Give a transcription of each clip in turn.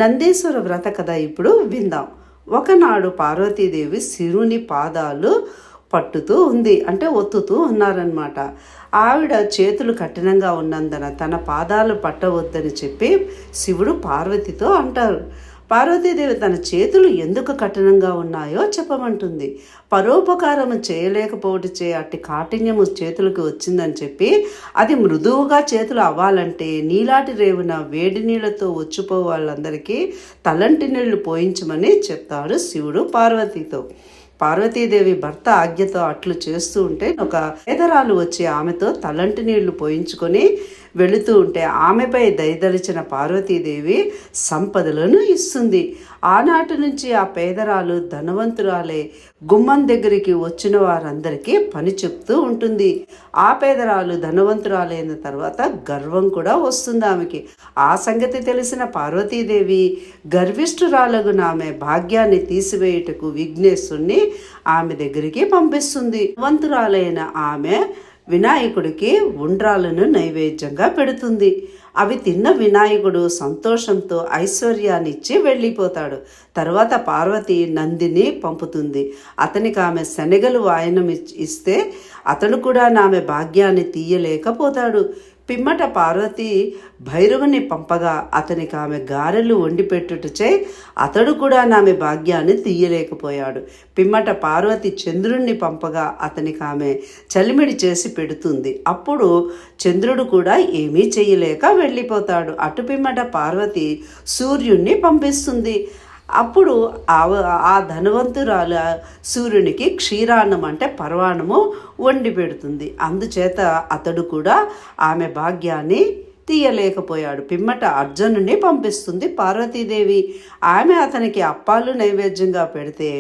నందీశ్వర వ్రత కథ ఇప్పుడు విందాం. ఒకనాడు పార్వతీదేవి శివుని పాదాలు పట్టుతూ ఉంది, అంటే ఒత్తుతూ ఉన్నారనమాట. ఆవిడ చేతులు కఠినంగా ఉన్నందున తన పాదాలు పట్టవద్దని చెప్పి శివుడు పార్వతితో అంటారు. పార్వతీదేవి తన చేతులు ఎందుకు కఠినంగా ఉన్నాయో చెప్పమంటుంది. పరోపకారము చేయలేకపోవటచే అట్టి కాఠిన్యము చేతులకు వచ్చిందని చెప్పి అది మృదువుగా చేతులు అవ్వాలంటే నీలాటి రేవున వేడి నీళ్లతో వచ్చిపో వాళ్ళందరికీ తలంటి నీళ్లు పోయించమని చెప్తాడు శివుడు పార్వతితో. పార్వతీదేవి భర్త ఆజ్ఞతో అట్లు చేస్తూ ఉంటే ఒక పేదరాలు వచ్చి ఆమెతో తలంటి నీళ్లు పోయించుకొని వెళుతూ ఉంటే ఆమెపై దయదలిచిన పార్వతీదేవి సంపదలను ఇస్తుంది. ఆనాటి నుంచి ఆ పేదరాలు ధనవంతురాలే గుమ్మం దగ్గరికి వచ్చిన వారందరికీ పని చెప్తూ ఉంటుంది. ఆ పేదరాలు ధనవంతురాలైన తర్వాత గర్వం కూడా వస్తుంది ఆమెకి. ఆ సంగతి తెలిసిన పార్వతీదేవి గర్విష్ఠురాలగున ఆమె భాగ్యాన్ని తీసివేయుటకు విఘ్నేశ్వరుని ఆమె దగ్గరికి పంపిస్తుంది. ధనవంతురాలైన ఆమె వినాయకుడికి ఉండ్రాలను నైవేద్యంగా పెడుతుంది. అవి తిన్న వినాయకుడు సంతోషంతో ఐశ్వర్యాన్ని ఇచ్చి వెళ్ళిపోతాడు. తర్వాత పార్వతి నందిని పంపుతుంది. అతనికి ఆమె శనగలు వాయనం ఇస్తే అతను కూడా ఆమె భాగ్యాన్ని తీయలేకపోతాడు. పిమ్మట పార్వతి భైరవుని పంపగా అతనికి ఆమె గారెలు వండి పెట్టుటచే అతడు కూడా ఆమె భాగ్యాన్ని తీయలేకపోయాడు. పిమ్మట పార్వతి చంద్రుణ్ణి పంపగా అతనికి ఆమె చలిమిడి చేసి పెడుతుంది. అప్పుడు చంద్రుడు కూడా ఏమీ చేయలేక వెళ్ళిపోతాడు. అటు పిమ్మట పార్వతి సూర్యుణ్ణి పంపిస్తుంది. అప్పుడు ఆ ధనవంతురాలు సూర్యునికి క్షీరాన్నం అంటే పర్వాణము వండి పెడుతుంది. అందుచేత అతడు కూడా ఆమె భాగ్యాన్ని తీయలేకపోయాడు. పిమ్మట అర్జునుడిని పంపిస్తుంది పార్వతీదేవి. ఆమె అతనికి అప్పాలు నైవేద్యంగా పెడితే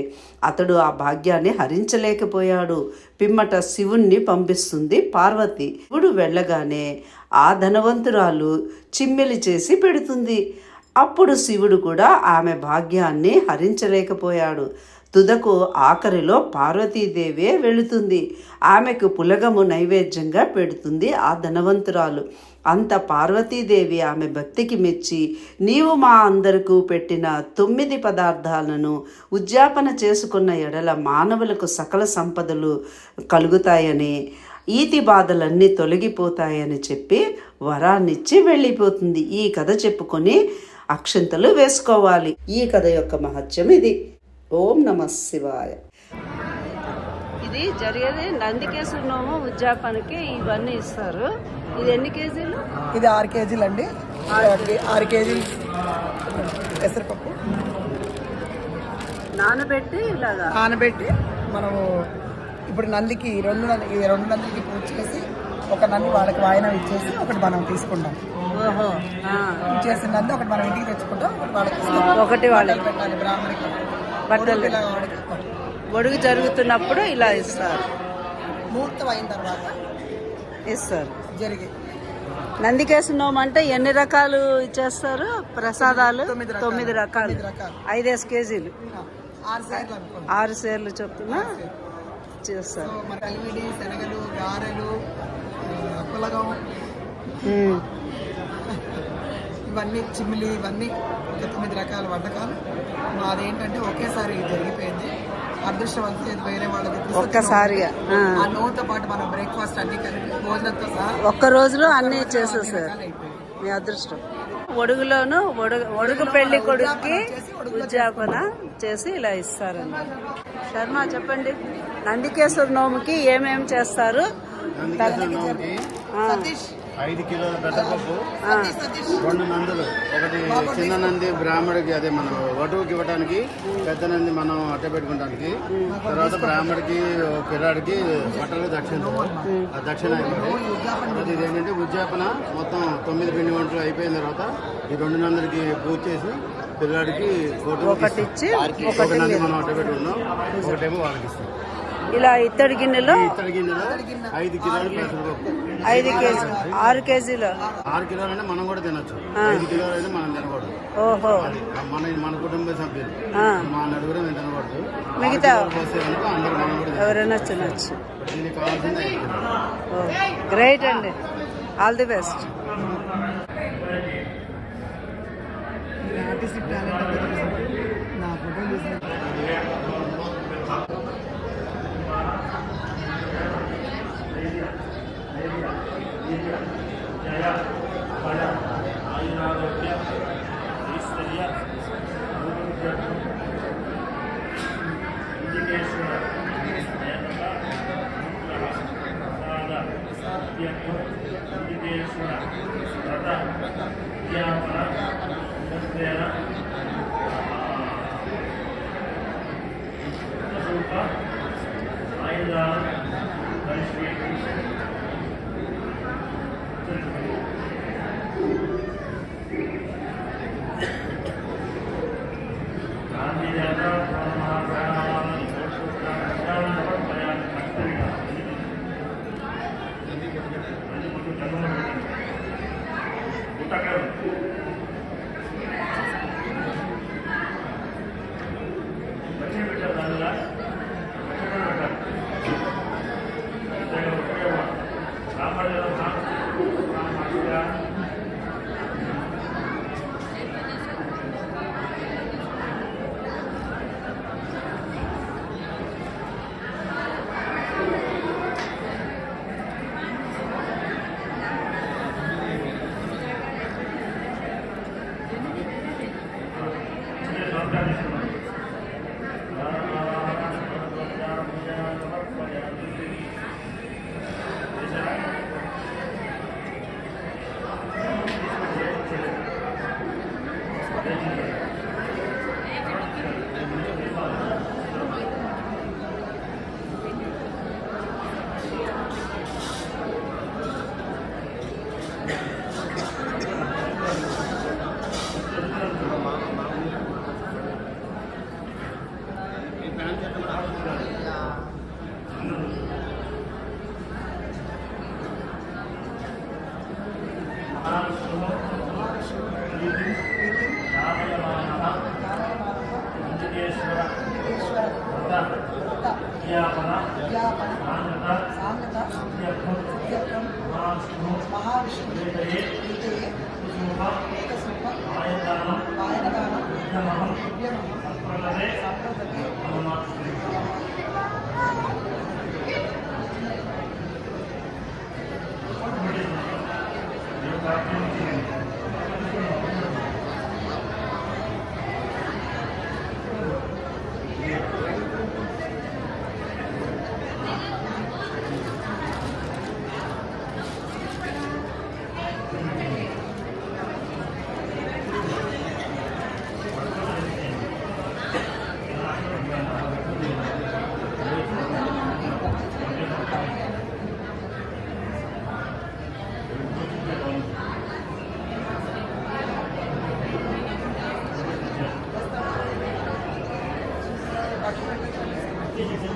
అతడు ఆ భాగ్యాన్ని హరించలేకపోయాడు. పిమ్మట శివుణ్ణి పంపిస్తుంది పార్వతి. శివుడు వెళ్ళగానే ఆ ధనవంతురాలు చిమ్మెలి చేసి పెడుతుంది. అప్పుడు శివుడు కూడా ఆమె భాగ్యాన్ని హరించలేకపోయాడు. తుదకు ఆఖరిలో పార్వతీదేవే వెళుతుంది. ఆమెకు పులగము నైవేద్యంగా పెడుతుంది ఆ ధనవంతురాలు. అంత పార్వతీదేవి ఆమె భక్తికి మెచ్చి నీవు మా అందరికీ పెట్టిన 9 పదార్థాలను ఉద్యాపన చేసుకున్న ఎడల మానవులకు సకల సంపదలు కలుగుతాయని, ఈతి బాధలన్నీ తొలగిపోతాయని చెప్పి వరాన్నిచ్చి వెళ్ళిపోతుంది. ఈ కథ చెప్పుకొని అక్షంతలు వేసుకోవాలి. ఈ కథ యొక్క మహత్యం ఇది. ఓం నమః శివాయ. ఇది జరిగేది నందికేశ్వర నోము ఉద్యాపనకి ఇవన్నీ ఇస్తారు. ఇది ఎన్ని కేజీలు? ఇది 6 కేజీలు అండి. 6 కేజీలు పెసరపప్పు నానబెట్టి మనము ఇప్పుడు నందికి రెండు నందికి పూజ చేసి ఒక నంది వాళ్ళకి వాయనం ఇచ్చేసి ఒకటి మనం తీసుకుంటాం. చేసిన నంది ఒకటి మనం ఇంటికి తెచ్చుకుంటాం, ఒకటి వాళ్ళకి పెట్టాలి. బ్రాహ్మణికి బట్టలు ఒడుగు జరుగుతున్నప్పుడు ఇలా ఇస్తారు. ముహూర్తం అయిన తర్వాత ఇస్తారు. జరిగి నందికేశ్వర నోము అంటే ఎన్ని రకాలు ఇచ్చేస్తారు ప్రసాదాలు? 9 రకాలు, 5 కేజీలు, 6 సేర్లు చొప్పున చేస్తారు. కలిమిడి, శనగలు, గారెలు, పులగం, ఇవన్నీ చిమ్మిలి, ఇవన్నీ 9 రకాల వంటకాలు. మాదేంటంటే ఒకేసారి జరిగిపోయింది. అదృష్టవంతులు వేరే వాళ్ళకి ఒక్కసారిగా ఆ నోతో పాటు మనం బ్రేక్ఫాస్ట్ అన్ని కలిపి భోజనంతో సహా ఒక్క రోజులో అన్ని చేసేసారు. మీ అదృష్టం. ఒడుగులోను ఒడుగు పెళ్లి కొడుకుకి ఉద్యాపన చేసి ఇలా ఇస్తారన్నమాట. శర్మ చెప్పండి, నందికేశ్వర నోముకి ఏమేమి చేస్తారు? 5 కిలోల పెద్దపప్పు, 2 నందులు, ఒకటి చిన్న నంది బ్రాహ్మడికి, అదే మనం వటువుకి ఇవ్వడానికి, పెద్ద నంది మనం అట్ట పెట్టుకోవడానికి, తర్వాత బ్రాహ్మడికి పిల్లాడికి బట్టలు దక్షిణ అయిపోయి ఇది ఏంటంటే ఉద్యాపన మొత్తం 9 పిండి వంటలు అయిపోయిన తర్వాత ఈ 2 నందులకి పూజ చేసి పిల్లాడికి ఒక నంది మనం అట్ట పెట్టుకున్నాం, ఒకటేమో వాళ్ళకి ఇస్తాం. ఇలా ఇత్తడి గిన్నెలో 5 కిలోలు పెసరపప్పు, 5 కేజీలు, 6 కేజీలు. 6 కిలోలు అంటే మనం కూడా తినొచ్చు, 5 కిలోలు అయితే మనం తినకూడదు. ఓహో, మన కుటుంబ సభ్యులు మా నలుగురు మేము తినకూడదు. మిగతా అందరూ మనం కూడా ఎవరైనా తినొచ్చు. దీనికి కావాల్సింది 5 కిలోలు. గ్రేట్ అండి, all the best. Artistic talent నా ఫోటో చూసిన Thank you.